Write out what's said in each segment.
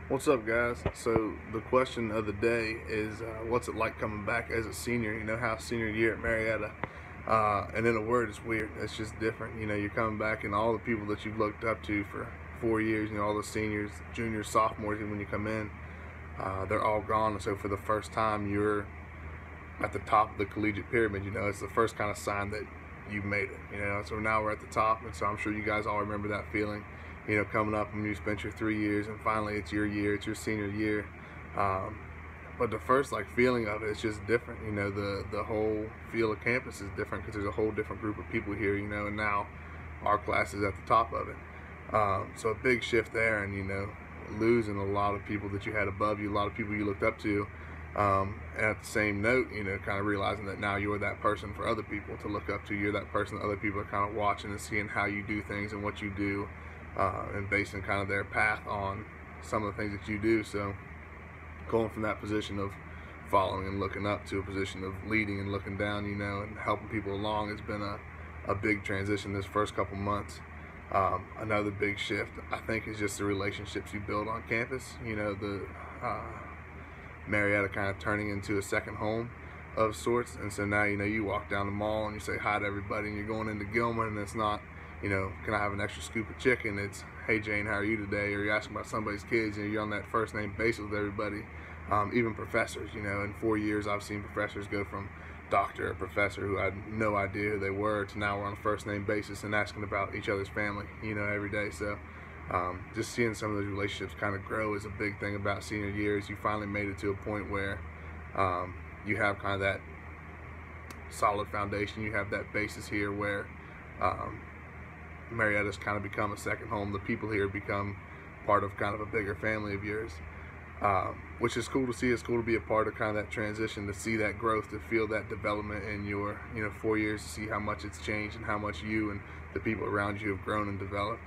What's up, guys? So the question of the day is, what's it like coming back as a senior? You know, how senior year at Marietta, and in a word, it's weird. It's just different. You know, you're coming back, and all the people that you've looked up to for 4 years, you know, all the seniors, juniors, sophomores, and when you come in, they're all gone. And so for the first time, you're at the top of the collegiate pyramid. You know, it's the first kind of sign that you've made it. You know, so now we're at the top, and so I'm sure you guys all remember that feeling. You know, coming up when you spent your 3 years and finally it's your year, it's your senior year. But the first feeling of it is just different. You know, the whole feel of campus is different because there's a whole different group of people here, you know, and now our class is at the top of it. So a big shift there, and, you know, losing a lot of people that you had above you, a lot of people you looked up to. And at the same note, you know, kind of realizing that now you're that person for other people to look up to. You're that person that other people are kind of watching and seeing how you do things and what you do. And basing kind of their path on some of the things that you do. So going from that position of following and looking up to a position of leading and looking down, you know, and helping people along has been a big transition this first couple months. Another big shift, I think, is just the relationships you build on campus. You know, the Marietta kind of turning into a second home of sorts. And so now, you know, you walk down the mall and you say hi to everybody, and you're going into Gilman, and it's not, you know, can I have an extra scoop of chicken? It's, hey Jane, how are you today? Or you're asking about somebody's kids, and you're on that first name basis with everybody. Even professors, you know, in 4 years I've seen professors go from doctor or professor who I had no idea who they were to now we're on a first name basis and asking about each other's family, you know, every day. So just seeing some of those relationships kind of grow is a big thing about senior years. You finally made it to a point where you have kind of that solid foundation. You have that basis here where Marietta's kind of become a second home. The people here become part of kind of a bigger family of yours, which is cool to see. It's cool to be a part of kind of that transition, to see that growth, to feel that development in your, you know, 4 years, to see how much it's changed and how much you and the people around you have grown and developed.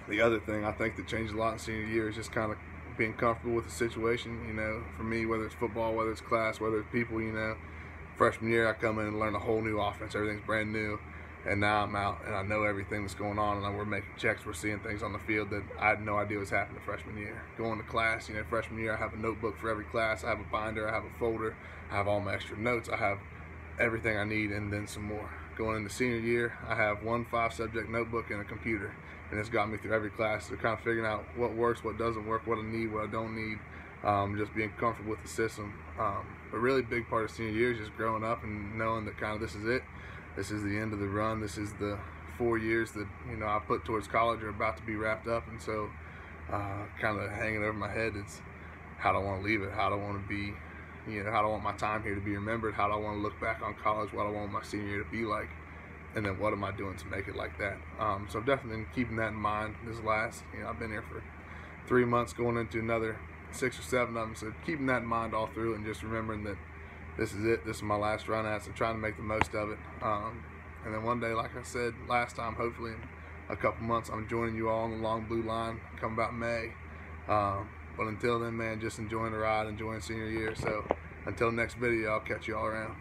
The other thing I think that changed a lot in senior year is just kind of being comfortable with the situation. You know, for me, whether it's football, whether it's class, whether it's people, you know, freshman year I come in and learn a whole new offense. Everything's brand new. And now I'm out and I know everything that's going on, and we're making checks, we're seeing things on the field that I had no idea was happening freshman year. Going to class, you know, freshman year I have a notebook for every class, I have a binder, I have a folder, I have all my extra notes, I have everything I need and then some more. Going into senior year, I have one 5-subject notebook and a computer, and it's got me through every class. So kind of figuring out what works, what doesn't work, what I need, what I don't need, just being comfortable with the system. But really big part of senior year is just growing up and knowing that kind of this is it. This is the end of the run. This is the 4 years that, you know, I put towards college are about to be wrapped up. And so kind of hanging over my head, it's how do I want to leave it? How do I want to be, you know, how do I want my time here to be remembered? How do I want to look back on college? What do I want my senior year to be like? And then what am I doing to make it like that? So I've definitely been keeping that in mind this last, you know, I've been here for 3 months, going into another 6 or 7 of them. So keeping that in mind all through and just remembering that this is it, this is my last run at it, so trying to make the most of it. And then one day, like I said last time, hopefully in a couple months, I'm joining you all on the long blue line come about May. But until then, man, just enjoying the ride, enjoying senior year. So until next video, I'll catch you all around.